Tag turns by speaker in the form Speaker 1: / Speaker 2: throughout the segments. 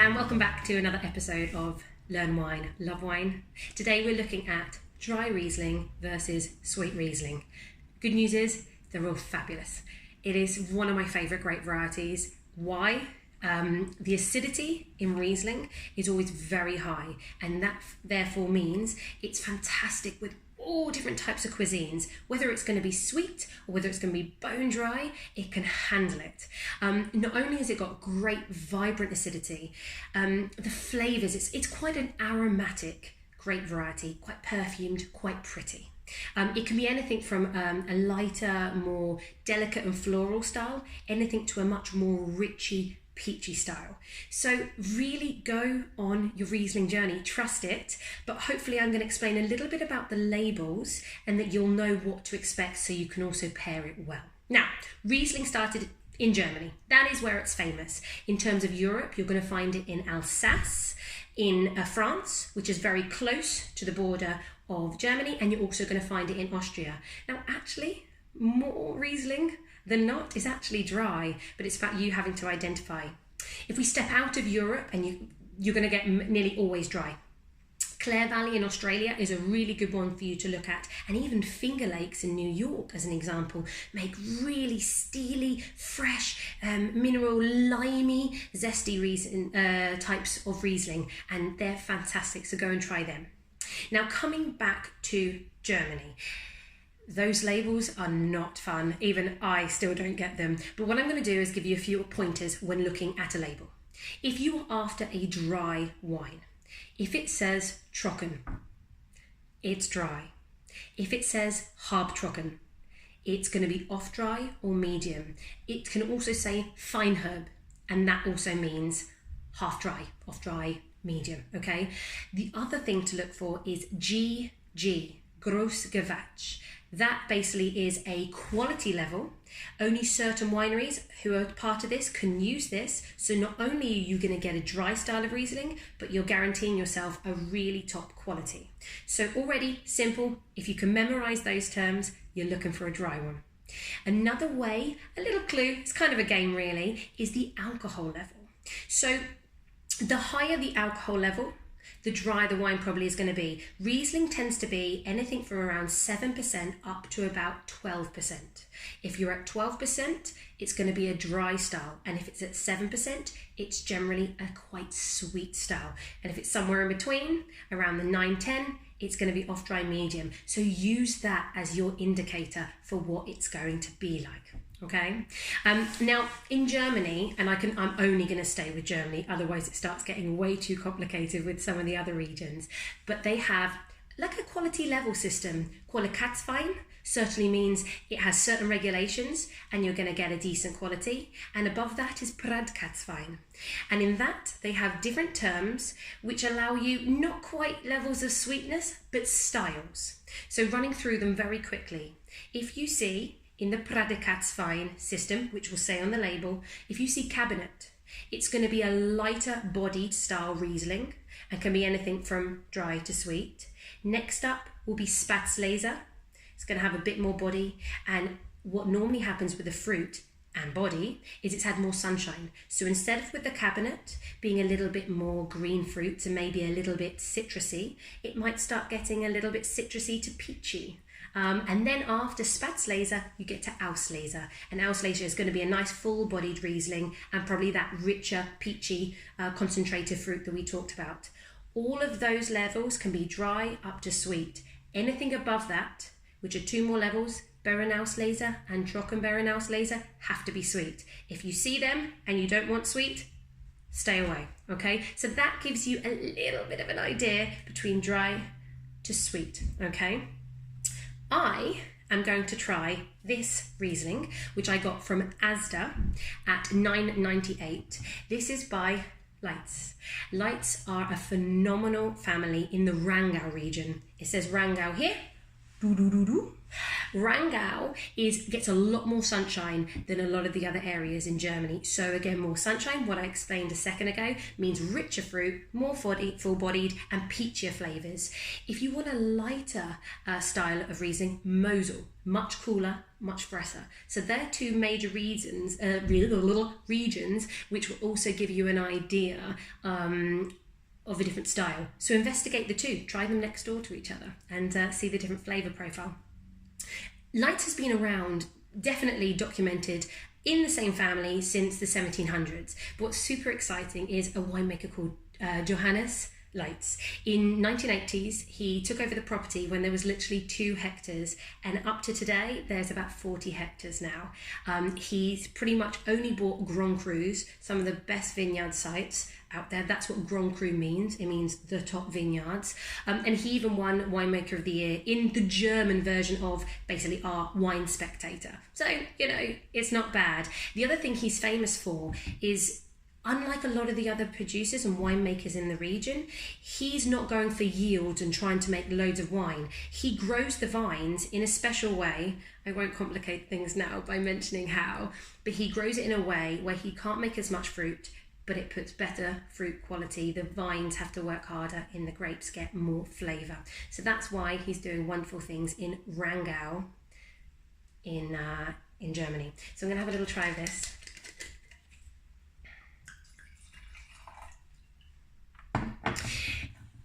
Speaker 1: and welcome back to another episode of Learn Wine, Love Wine. Today we're looking at dry Riesling versus sweet Riesling. Good news is they're all fabulous. It is one of my favourite grape varieties. Why? The acidity in Riesling is always very high, and that therefore means it's fantastic with all different types of cuisines. Whether it's going to be sweet or whether it's going to be bone dry, it can handle it. Not only has it got great vibrant acidity, the flavours, it's quite an aromatic grape variety, quite perfumed, quite pretty. It can be anything from a lighter, more delicate and floral style, anything to a much more richy, peachy style. So really go on your Riesling journey, trust it, but hopefully I'm going to explain a little bit about the labels and that you'll know what to expect so you can also pair it well. Now, Riesling started in Germany. That is where it's famous. In terms of Europe, you're going to find it in Alsace, in France, which is very close to the border of Germany, and you're also going to find it in Austria. Now, actually, more Riesling than not is actually dry, but it's about you having to identify. If we step out of Europe, and you're going to get nearly always dry. Clare Valley in Australia is a really good one for you to look at, and even Finger Lakes in New York, as an example, make really steely, fresh, mineral, limey, zesty types of Riesling, and they're fantastic, so go and try them. Now, coming back to Germany, those labels are not fun. Even I still don't get them. But what I'm going to do is give you a few pointers when looking at a label. If you are after a dry wine, if it says trocken, it's dry. If it says halbtrocken, it's going to be off dry or medium. It can also say feinherb, and that also means half dry, off dry, medium, okay? The other thing to look for is GG, Großgewächs. That basically is a quality level. Only certain wineries who are part of this can use this. So not only are you going to get a dry style of Riesling, but you're guaranteeing yourself a really top quality. So already simple. If you can memorize those terms, you're looking for a dry one. Another way, a little clue, it's kind of a game really, is the alcohol level. So the higher the alcohol level, the drier the wine probably is going to be. Riesling tends to be anything from around 7% up to about 12%. If you're at 12%, it's going to be a dry style. And if it's at 7%, it's generally a quite sweet style. And if it's somewhere in between, around the 9-10, it's going to be off-dry medium. So use that as your indicator for what it's going to be like. Okay. Now in Germany, and I'm only going to stay with Germany, otherwise it starts getting way too complicated with some of the other regions. But they have like a quality level system. Qualitätswein certainly means it has certain regulations and you're going to get a decent quality. And above that is Prädikatswein. And in that they have different terms which allow you not quite levels of sweetness, but styles. So running through them very quickly. If you see in the Prädikatswein system, which will say on the label, if you see Cabinet, it's going to be a lighter bodied style Riesling and can be anything from dry to sweet. Next up will be Spätlese. It's going to have a bit more body, and what normally happens with the fruit and body is it's had more sunshine. So instead of with the Cabinet being a little bit more green fruits and maybe a little bit citrusy, it might start getting a little bit citrusy to peachy. And then after Spätlese, you get to Auslese. And Auslese is going to be a nice full-bodied Riesling and probably that richer, peachy, concentrated fruit that we talked about. All of those levels can be dry up to sweet. Anything above that, which are two more levels, Beerenauslese and Trockenbeerenauslese, have to be sweet. If you see them and you don't want sweet, stay away, okay? So that gives you a little bit of an idea between dry to sweet, okay? I am going to try this Riesling, which I got from Asda at $9.98. This is by Leitz. Leitz are a phenomenal family in the Rheingau region. It says Rheingau here. Rheingau gets a lot more sunshine than a lot of the other areas in Germany. So again, more sunshine, what I explained a second ago, means richer fruit, more full-bodied and peachier flavours. If you want a lighter style of Riesling, Mosel, much cooler, much fresher. So they're two major regions which will also give you an idea of a different style. So investigate the two, try them next door to each other, and see the different flavour profile. Leitz has been around, definitely documented in the same family since the 1700s. But what's super exciting is a winemaker called Johannes Leitz. In 1980s, he took over the property when there was literally 2 hectares, and up to today, there's about 40 hectares now. He's pretty much only bought Grand Crus, some of the best vineyard sites out there. That's what Grand Cru means. It means the top vineyards. And he even won Winemaker of the Year in the German version of basically our Wine Spectator. So, you know, it's not bad. The other thing he's famous for is, unlike a lot of the other producers and winemakers in the region, he's not going for yield and trying to make loads of wine. He grows the vines in a special way. I won't complicate things now by mentioning how, but he grows it in a way where he can't make as much fruit, but it puts better fruit quality. The vines have to work harder and the grapes get more flavour. So that's why he's doing wonderful things in Rangau in Germany. So I'm going to have a little try of this.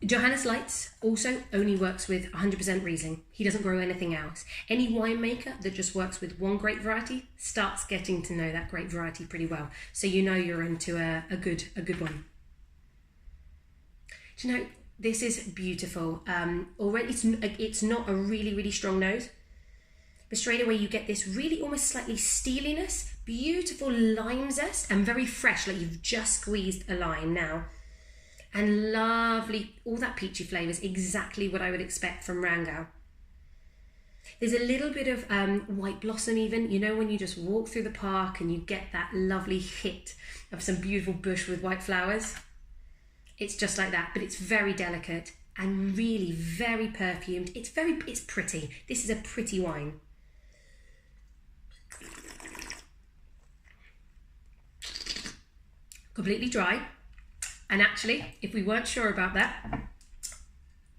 Speaker 1: Johannes Leitz also only works with 100% Riesling. He doesn't grow anything else. Any winemaker that just works with one grape variety starts getting to know that grape variety pretty well. So you know you're into a good one. Do you know, this is beautiful. Already it's not a really strong nose, but straight away you get this really almost slightly steeliness, beautiful lime zest, and very fresh, like you've just squeezed a lime now. And lovely, all that peachy flavour is exactly what I would expect from Rangau. There's a little bit of white blossom even, you know, when you just walk through the park and you get that lovely hit of some beautiful bush with white flowers. It's just like that, but it's very delicate and really very perfumed. It's pretty. This is a pretty wine. Completely dry. And actually, if we weren't sure about that,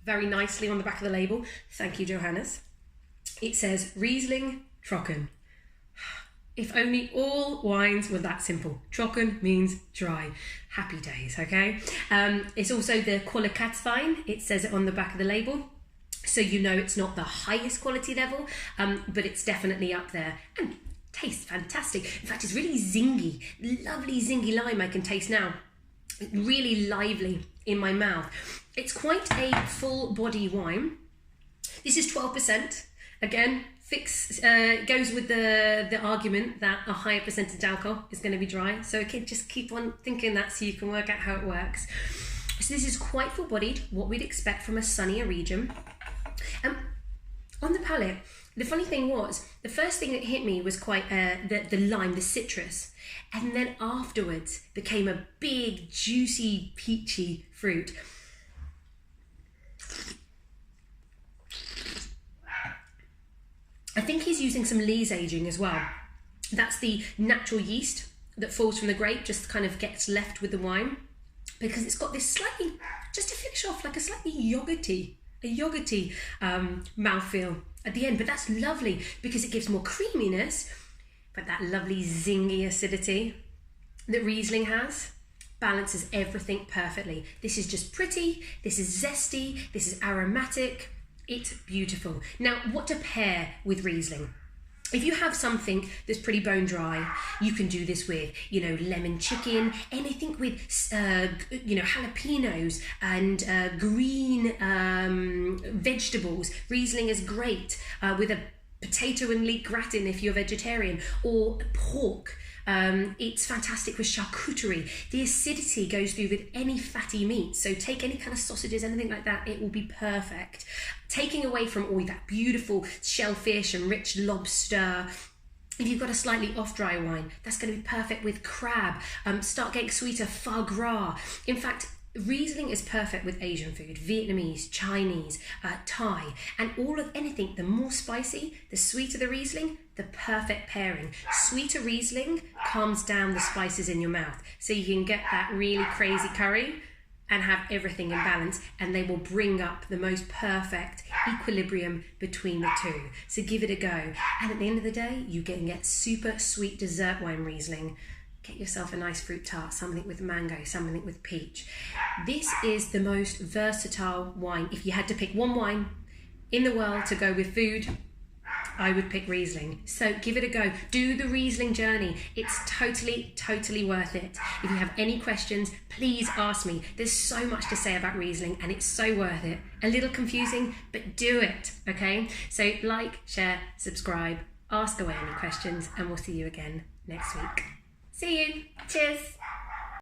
Speaker 1: very nicely on the back of the label, thank you, Johannes, it says Riesling Trocken. If only all wines were that simple. Trocken means dry. Happy days, okay? It's also the Qualitätswein. It says it on the back of the label. So you know it's not the highest quality level, but it's definitely up there. And tastes fantastic. In fact, it's really zingy. Lovely zingy lime I can taste now. Really lively in my mouth. It's quite a full body wine. This is 12%. Again, goes with the argument that a higher percentage alcohol is going to be dry. So okay, just keep on thinking that so you can work out how it works. So this is quite full bodied, what we'd expect from a sunnier region. On the palate, the funny thing was, the first thing that hit me was quite the lime, the citrus, and then afterwards became a big, juicy, peachy fruit. I think he's using some lees aging as well. That's the natural yeast that falls from the grape, just kind of gets left with the wine, because it's got this slightly, just to finish off, like a slightly yogurty mouthfeel at the end. But that's lovely because it gives more creaminess, but that lovely zingy acidity that Riesling has balances everything perfectly. This is just pretty, this is zesty, this is aromatic, it's beautiful. Now, what to pair with Riesling? If you have something that's pretty bone dry, you can do this with, you know, lemon chicken, anything with, you know, jalapenos and green vegetables. Riesling is great with a potato and leek gratin if you're vegetarian, or pork. It's fantastic with charcuterie. The acidity goes through with any fatty meat, so take any kind of sausages, anything like that, it will be perfect. Taking away from all that beautiful shellfish and rich lobster, if you've got a slightly off-dry wine, that's going to be perfect with crab. Start getting sweeter, foie gras. In fact, Riesling is perfect with Asian food, Vietnamese, Chinese, Thai, and all of anything. The more spicy, the sweeter the Riesling, the perfect pairing. Sweeter Riesling calms down the spices in your mouth, so you can get that really crazy curry and have everything in balance, and they will bring up the most perfect equilibrium between the two. So give it a go. And at the end of the day, you can get super sweet dessert wine Riesling. Get yourself a nice fruit tart, something with mango, something with peach. This is the most versatile wine. If you had to pick one wine in the world to go with food, I would pick Riesling. So give it a go. Do the Riesling journey. It's totally worth it. If you have any questions, please ask me. There's so much to say about Riesling and it's so worth it. A little confusing, but do it, okay? So like, share, subscribe, ask away any questions, and we'll see you again next week. See you. Cheers.